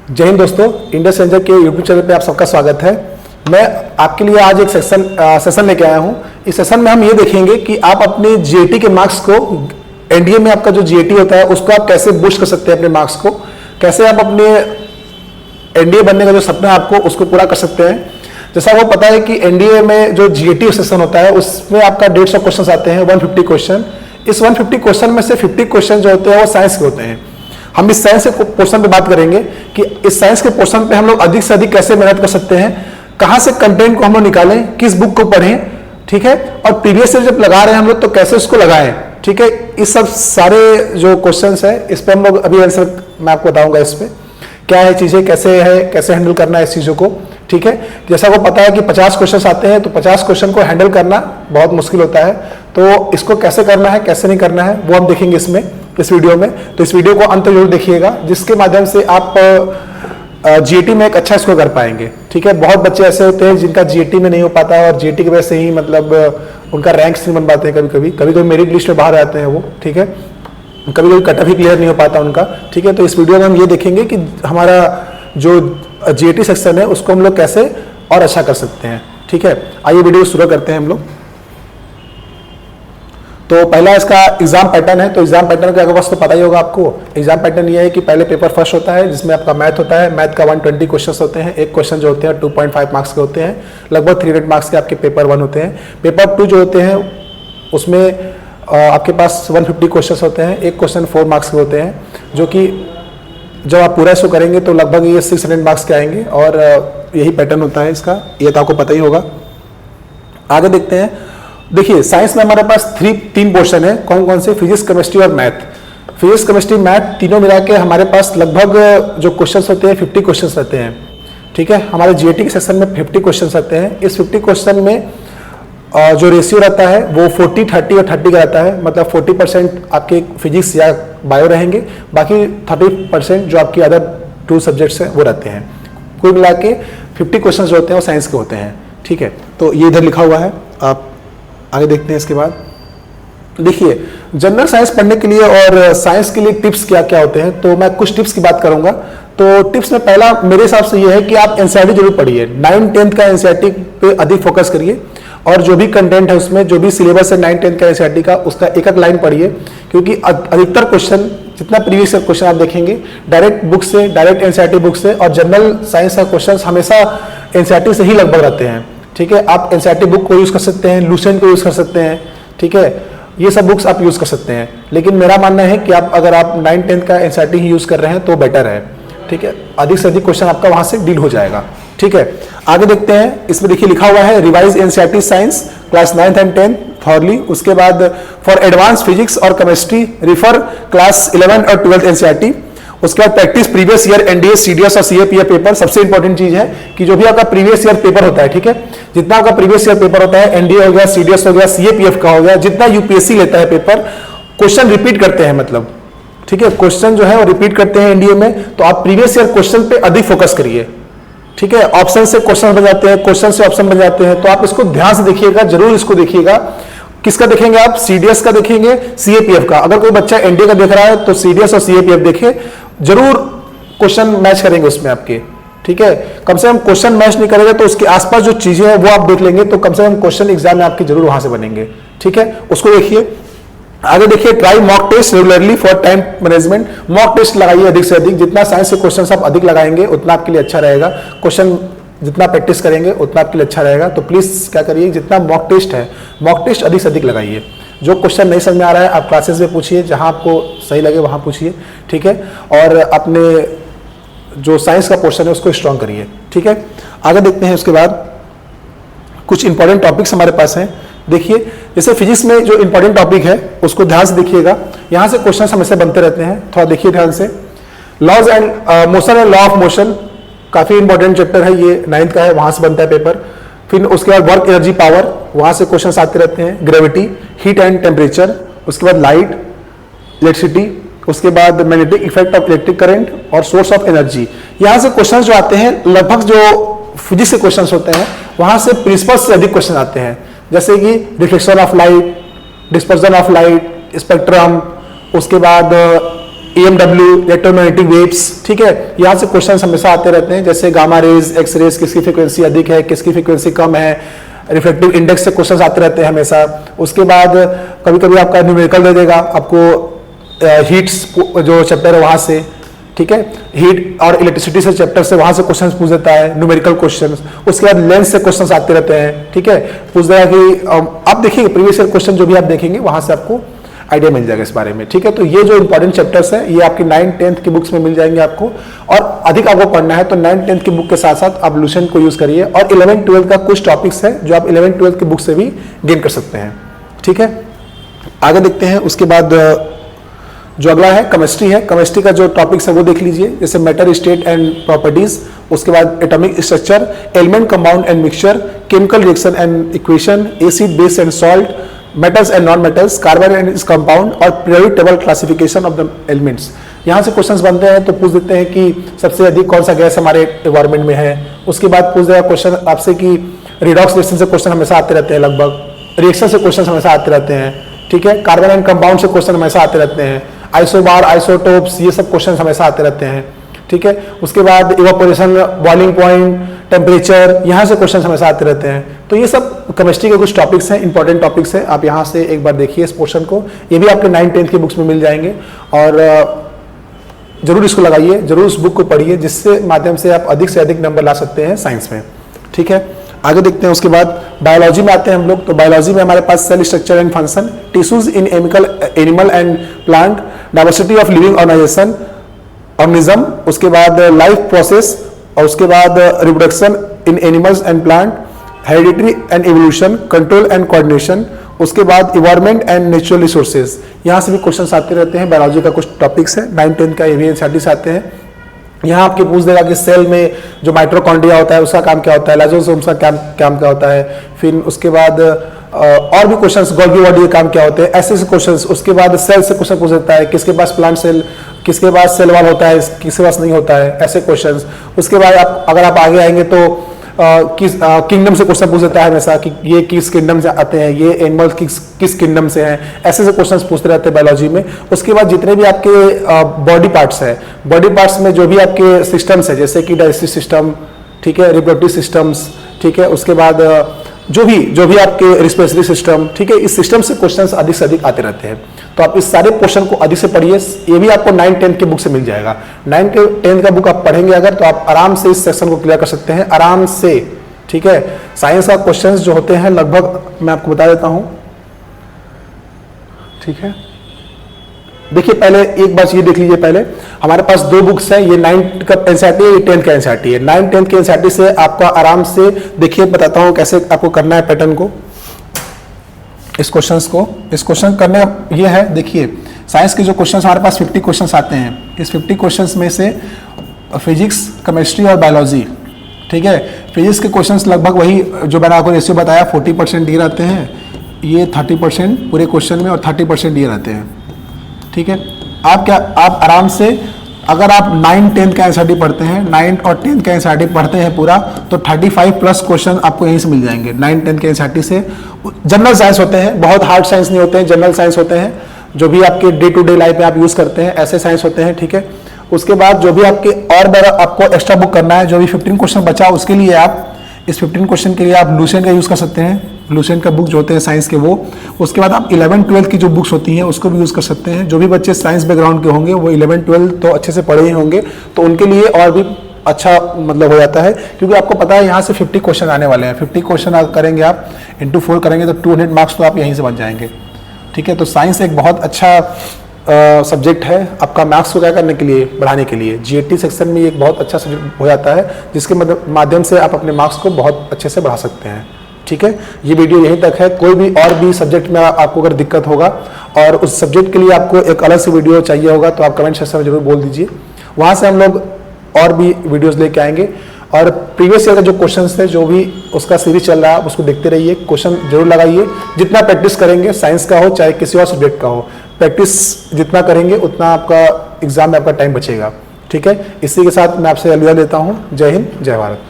जय हिंद दोस्तों, Indus ranger के यूट्यूब चैनल पे आप सबका स्वागत है। मैं आपके लिए आज एक सेशन लेके आया हूँ। इस सेशन में हम ये देखेंगे कि आप अपने जीएटी के मार्क्स को, एनडीए में आपका जो जीएटी होता है उसको आप कैसे बूस्ट कर सकते हैं, अपने मार्क्स को कैसे आप अपने एनडीए बनने का जो सपना है आपको उसको पूरा कर सकते हैं। जैसा आपको पता है कि एनडीए में जो जीएटी सेशन होता है उसमें आपका 150 क्वेश्चन आते हैं, 150 क्वेश्चन। इस 150 क्वेश्चन में से 50 क्वेश्चन जो होते हैं वो साइंस के होते हैं। हम इस साइंस के पोर्शन पे बात करेंगे कि इस साइंस के पोर्शन पे हम लोग अधिक से अधिक कैसे मेहनत कर सकते हैं, कहां से कंटेंट को हम लोग निकालें, किस बुक को पढ़ें, ठीक है, और प्रीवियस ईयर जब लगा रहे हैं हम लोग तो कैसे उसको लगाएं, ठीक है। इस सब सारे जो क्वेश्चंस है इस पे हम लोग अभी आंसर मैं आपको बताऊंगा। इस पे क्या है चीजें, कैसे है, कैसे हैंडल करना है इस चीजों को, ठीक है। जैसा आपको पता है कि 50 क्वेश्चन आते हैं तो 50 क्वेश्चन को हैंडल करना बहुत मुश्किल होता है। तो इसको कैसे करना है, कैसे नहीं करना है, वो हम देखेंगे इस वीडियो में। तो इस वीडियो को अंत तक जरूर देखिएगा, जिसके माध्यम से आप जीएटी में एक अच्छा स्कोर कर पाएंगे, ठीक है। बहुत बच्चे ऐसे होते हैं जिनका जीएटी में नहीं हो पाता और जीएटी की वजह से ही मतलब उनका रैंक्स नहीं बन पाते हैं। कभी कभी मेरिट लिस्ट में बाहर आते हैं वो, ठीक है। कभी कभी कट ऑफ ही क्लियर नहीं हो पाता उनका, ठीक है। तो इस वीडियो में हम ये देखेंगे कि हमारा जो जीएटी सेक्शन है उसको हम लोग कैसे और अच्छा कर सकते हैं, ठीक है। आइए वीडियो शुरू करते हैं हम लोग। तो पहला इसका एग्जाम पैटर्न है। तो एग्जाम पैटर्न का अगर तो पता ही होगा आपको। एग्जाम पैटर्न ये है कि पहले पेपर फर्स्ट होता है जिसमें आपका मैथ होता है। मैथ का 120 क्वेश्चन होते हैं। एक क्वेश्चन जो होते हैं 2.5 मार्क्स के होते हैं। लगभग 300 मार्क्स के आपके पेपर 1 होते हैं। पेपर 2 जो होते हैं उसमें आपके पास 150 क्वेश्चन होते हैं। एक क्वेश्चन 4 मार्क्स के होते हैं, जो कि जब आप पूरा इसको करेंगे तो लगभग ये 600 मार्क्स के आएंगे। और यही पैटर्न होता है इसका, ये तो आपको पता ही होगा। आगे देखते हैं। देखिए साइंस में हमारे पास 3 पोर्शन है। कौन कौन से? फिजिक्स, केमिस्ट्री और मैथ। फिजिक्स, केमिस्ट्री, मैथ तीनों मिला के हमारे पास लगभग जो क्वेश्चंस होते हैं 50 क्वेश्चंस रहते हैं, ठीक है। हमारे जीएटी के सेक्शन में 50 क्वेश्चंस रहते हैं। इस 50 क्वेश्चन में जो रेशियो रहता है वो 40, 30 और 30 का रहता है। मतलब 40% आपके फिजिक्स या बायो रहेंगे, बाकी 30% जो आपकी अदर 2 सब्जेक्ट्स हैं वो रहते हैं। कुल मिला के 50 क्वेश्चन जो होते हैं वो साइंस के होते हैं, ठीक है। तो ये इधर लिखा हुआ है, आप आगे देखते हैं। इसके बाद देखिए जनरल साइंस पढ़ने के लिए और साइंस के लिए टिप्स क्या क्या होते हैं। तो मैं कुछ टिप्स की बात करूंगा। तो टिप्स में पहला मेरे हिसाब से ये है कि आप एनसीईआरटी जरूर पढ़िए। 9th-10th का एनसीईआरटी पे अधिक फोकस करिए और जो भी कंटेंट है उसमें, जो भी सिलेबस है 9th-10th का एनसीईआरटी का, उसका एक लाइन पढ़िए। क्योंकि अधिकतर क्वेश्चन, जितना प्रीवियस ईयर क्वेश्चन आप देखेंगे डायरेक्ट बुक से, डायरेक्ट एनसीईआरटी बुक से, और जनरल साइंस का क्वेश्चन हमेशा एनसीईआरटी से ही लगभग रहते हैं, ठीक है। आप एनसीईआरटी बुक को यूज कर सकते हैं, लूसेंट को यूज कर सकते हैं, ठीक है। ये सब बुक्स आप यूज कर सकते हैं। लेकिन मेरा मानना है कि अगर आप 9th-10th का एनसीईआरटी ही यूज कर रहे हैं तो बेटर है, ठीक है। अधिक से अधिक क्वेश्चन आपका वहां से डील हो जाएगा, ठीक है। आगे देखते हैं। इसमें देखिए लिखा हुआ है revise NCERT science class 9th and 10th thoroughly. उसके बाद फॉर एडवांस फिजिक्स और केमिस्ट्री रिफर क्लास 11 और 12th एनसीईआरटी। उसके बाद practice previous year NDA, CDS और सीएपीएफ पेपर। सबसे इंपॉर्टेंट चीज है कि जो भी आपका प्रीवियस ईयर पेपर होता है, ठीक है, जितना आपका प्रीवियस ईयर पेपर होता है, एनडीए हो गया, सीडीएस हो गया, सीएपीएफ का हो गया, जितना यूपीएससी लेता है पेपर, क्वेश्चन रिपीट करते हैं, मतलब, ठीक है, क्वेश्चन जो है वो रिपीट करते हैं एनडीए में। तो आप प्रीवियस ईयर क्वेश्चन पे अधिक फोकस करिए, ठीक है। ऑप्शन से क्वेश्चन बन जाते हैं, क्वेश्चन से ऑप्शन बन जाते हैं, तो आप इसको ध्यान से देखिएगा, जरूर इसको देखिएगा। किसका देखेंगे आप? सीडीएस का देखेंगे, सीएपीएफ का। अगर कोई बच्चा एनडीए का देख रहा है तो सीडीएस और सीएपीएफ देखे, जरूर क्वेश्चन मैच करेंगे उसमें आपके, ठीक है। कम से कम क्वेश्चन मैच नहीं करेगा तो उसके आसपास जो चीजें हैं वो आप देख लेंगे, तो कम से कम क्वेश्चन एग्जाम में आपके जरूर वहां से बनेंगे, ठीक है। उसको देखिए। आगे देखिए try mock test regularly for time management. Mock test लगाइए अधिक से अधिक। जितना साइंस के क्वेश्चन आप अधिक लगाएंगे उतना आपके लिए अच्छा रहेगा। क्वेश्चन जितना प्रैक्टिस करेंगे उतना आपके लिए अच्छा रहेगा। तो प्लीज क्या करिए, जितना मॉक टेस्ट है, मॉक टेस्ट अधिक से अधिक लगाइए। जो क्वेश्चन नहीं समझ में आ रहा है आप क्लासेस में पूछिए, जहां आपको सही लगे वहां पूछिए, ठीक है। और अपने जो साइंस का पोर्शन है उसको स्ट्रॉन्ग करिए, ठीक है। आगे देखते हैं। उसके बाद कुछ इंपॉर्टेंट टॉपिक्स हमारे पास हैं। देखिए जैसे फिजिक्स में जो इंपॉर्टेंट टॉपिक है उसको ध्यान से देखिएगा। यहां से क्वेश्चन हमेशा बनते रहते हैं, थोड़ा देखिए ध्यान से। Laws and motion and law of motion, काफी इंपॉर्टेंट चैप्टर है ये, 9th का है, वहां से बनता है पेपर। फिर उसके बाद वर्क एनर्जी पावर, वहां से क्वेश्चन आते रहते हैं। ग्रेविटी, हीट एंड टेम्परेचर, उसके बाद लाइट, इलेक्ट्रिसिटी, उसके बाद magnetic effect of electric current और सोर्स ऑफ एनर्जी। यहां से क्वेश्चन जो आते हैं, लगभग जो फिजिक्स के क्वेश्चन होते हैं वहां से प्रिंसिपल से अधिक क्वेश्चन आते हैं, जैसे कि reflection of light, dispersion of light, spectrum, उसके बाद EMW, इलेक्ट्रोमैग्नेटिक वेव्स, ठीक है, यहाँ से क्वेश्चन हमेशा आते रहते हैं, जैसे गामा रेज, एक्स रेज, किसकी फ्रीक्वेंसी अधिक है, किसकी फ्रीक्वेंसी कम है, रिफ्लेक्टिव इंडेक्स से क्वेश्चन आते रहते हैं हमेशा। उसके बाद कभी कभी आपका न्यूमेरिकल दे देगा आपको, हीट्स जो चैप्टर है वहां से, ठीक है, हीट और इलेक्ट्रिसिटी से चैप्टर से वहां से क्वेश्चन पूछ देता है, न्यूमेरिकल क्वेश्चन। उसके बाद लेंस से क्वेश्चन आते रहते हैं, ठीक है, पूछ देगा कि आप देखिए प्रीवियस ईयर क्वेश्चन जो भी आप देखेंगे वहां से आपको आइडिया मिल जाएगा इस बारे में, ठीक है। तो ये जो इंपॉर्टेंट चैप्टर्स है ये आपकी 9th-10th की बुक्स में मिल जाएंगे आपको, और अधिक आपको पढ़ना है तो 9th-10th की बुक के साथ साथ आप लुसेंट को यूज करिए, और 11th-12th का कुछ टॉपिक्स है जो आप 11th-12th की बुक से भी गेन कर सकते हैं, ठीक है। आगे देखते हैं। उसके बाद जो अगला है केमिस्ट्री है। केमिस्ट्री का जो टॉपिक्स है वो देख लीजिए, जैसे मैटर स्टेट एंड प्रॉपर्टीज, उसके बाद atomic structure, element compound and mixture, chemical reaction and equation, acid base and salt, metals and non metals, carbon and its compound, और periodic table classification of the elements. यहाँ से questions बनते हैं तो पूछ देते हैं कि सबसे अधिक कौन सा गैस हमारे एनवायरमेंट में है। उसके बाद पूछ देगा क्वेश्चन आपसे कि रिडॉक्स रिएक्शन से क्वेश्चन हमेशा आते रहते हैं, लगभग रिएक्शन से क्वेश्चन हमेशा आते रहते हैं, ठीक है। कार्बन एंड कंपाउंड से क्वेश्चन हमेशा आते रहते हैं, आइसोबार, आइसोटोप्स, ये सब क्वेश्चन हमेशा आते रहते हैं, ठीक है। उसके बाद इवापोरेशन, बॉइलिंग पॉइंट, टेम्परेचर, यहाँ से क्वेश्चन हमेशा आते रहते हैं। तो ये सब केमिस्ट्री के कुछ टॉपिक्स हैं, इंपॉर्टेंट टॉपिक्स हैं। आप यहाँ से एक बार देखिए इस पोर्शन को, ये भी आपके 9th-10th की बुक्स में मिल जाएंगे, और जरूर इसको लगाइए, जरूर उस बुक को पढ़िए, जिससे माध्यम से आप अधिक से अधिक नंबर ला सकते हैं साइंस में, ठीक है। आगे देखते हैं। उसके बाद बायोलॉजी में आते हैं हम लोग। तो बायोलॉजी में हमारे पास cell structure and function, tissues in animal and plant, diversity of living organisation, organism, उसके बाद लाइफ प्रोसेस, और उसके बाद reproduction in animals and plant, hereditary and evolution, control and coordination, उसके बाद इन्वायरमेंट एंड नेचुरल रिसोर्सेज। यहाँ से भी क्वेश्चन आते रहते हैं। बायोलॉजी का कुछ टॉपिक्स है, 9th-10th का एनसीईआरटी से आते हैं। यहाँ आपके पूछ देगा कि सेल में जो माइटोकॉन्ड्रिया होता है उसका काम क्या होता है, लाइसोसोम का काम क्या होता है, फिर उसके बाद और भी क्वेश्चंस, गोल्गी बॉडी के काम क्या होते हैं, ऐसे क्वेश्चंस। उसके बाद सेल से क्वेश्चन पूछ देता है, किसके पास प्लांट सेल, किसके पास सेल वॉल होता है, किसके पास नहीं होता है, ऐसे क्वेश्चंस। उसके बाद आप अगर आप आगे आएंगे तो किस किंगडम से क्वेश्चन पूछ देता है हमेशा कि ये किस किंगडम से आते हैं, ये एनिमल किस किंगडम से हैं, ऐसे क्वेश्चंस पूछते रहते हैं बायोलॉजी में। उसके बाद जितने भी आपके बॉडी पार्ट्स है, बॉडी पार्ट्स में जो भी आपके सिस्टम्स है, जैसे कि डाइजेस्टिव सिस्टम, ठीक है, रिप्रोडक्टिव सिस्टम्स, ठीक है, उसके बाद जो भी आपके रिस्पिरेटरी सिस्टम, ठीक है, इस सिस्टम से क्वेश्चंस अधिक से अधिक आते रहते हैं। तो आप इस सारे पोर्शन को अधिक से पढ़िए, ये भी आपको 9th-10th की बुक से मिल जाएगा। 9th-10th का बुक आप पढ़ेंगे अगर, तो आप आराम से इस सेक्शन को क्लियर कर सकते हैं, आराम से, ठीक है। साइंस का क्वेश्चंस जो होते हैं लगभग मैं आपको बता देता हूं, ठीक है। देखिए पहले एक बात ये देख लीजिए, पहले हमारे पास 2 बुक्स हैं, ये 9th का एनसीईआरटी है, ये 10th का एनसीईआरटी है। 9th-10th के एनसीईआरटी से आपका आराम से देखिए, बताता हूं कैसे आपको करना है पैटर्न को, इस क्वेश्चन करने ये है। देखिए साइंस के जो क्वेश्चंस हमारे पास 50 क्वेश्चंस आते हैं, इस 50 क्वेश्चंस में से फिजिक्स, केमिस्ट्री और बायोलॉजी, ठीक है। फिजिक्स के क्वेश्चंस लगभग वही जो मैंने आपको रेशियो बताया, 40% ये रहते हैं, ये 30% पूरे क्वेश्चन में, और 30% ये रहते हैं, ठीक है। आप आराम से अगर आप 9th-10th का एनसीईआरटी पढ़ते हैं, 9th और 10th का एनसीईआरटी पढ़ते हैं पूरा, तो 35+ क्वेश्चन आपको यहीं से मिल जाएंगे 9th-10th के एनसीईआरटी से। जनरल साइंस होते हैं, बहुत हार्ड साइंस नहीं होते हैं, जनरल साइंस होते हैं, जो भी आपके डे टू डे लाइफ में आप यूज करते हैं, ऐसे साइंस होते हैं, ठीक है। उसके बाद जो भी आपके और बार आपको एक्स्ट्रा बुक करना है, जो भी 15 क्वेश्चन बचा उसके लिए आप इस 15 क्वेश्चन के लिए आप लुसेंट का यूज कर सकते हैं, लुसेंट का बुक जो होते हैं साइंस के वो। उसके बाद आप 11th-12th की जो बुक्स होती हैं उसको भी यूज कर सकते हैं। जो भी बच्चे साइंस बैकग्राउंड के होंगे वो 11th-12th तो अच्छे से पढ़े ही होंगे, तो उनके लिए और भी अच्छा मतलब हो जाता है, क्योंकि आपको पता है यहाँ से 50 क्वेश्चन आने वाले हैं। 50 क्वेश्चन आप करेंगे, आप इंटू 4 करेंगे तो 200 मार्क्स तो आप यहीं से बन जाएंगे, ठीक है। तो साइंस एक बहुत अच्छा सब्जेक्ट है आपका मार्क्स को क्या करने के लिए, बढ़ाने के लिए। जीएटी सेक्शन में एक बहुत अच्छा सब्जेक्ट हो जाता है, जिसके माध्यम से आप अपने मार्क्स को बहुत अच्छे से बढ़ा सकते हैं, ठीक है। ये वीडियो यहीं तक है। कोई भी और भी सब्जेक्ट में आपको अगर दिक्कत होगा और उस सब्जेक्ट के लिए आपको एक अलग से वीडियो चाहिए होगा, तो आप कमेंट सेक्शन में जरूर बोल दीजिए, वहाँ से हम लोग और भी वीडियोस लेके आएंगे। और प्रीवियस ईयर का जो क्वेश्चंस थे, जो भी उसका सीरीज चल रहा है, आप उसको देखते रहिए, क्वेश्चन जरूर लगाइए। जितना प्रैक्टिस करेंगे, साइंस का हो चाहे किसी और सब्जेक्ट का हो, प्रैक्टिस जितना करेंगे उतना आपका एग्जाम में आपका टाइम बचेगा, ठीक है। इसी के साथ मैं आपसे अलविदा लेता हूँ। जय हिंद, जय भारत।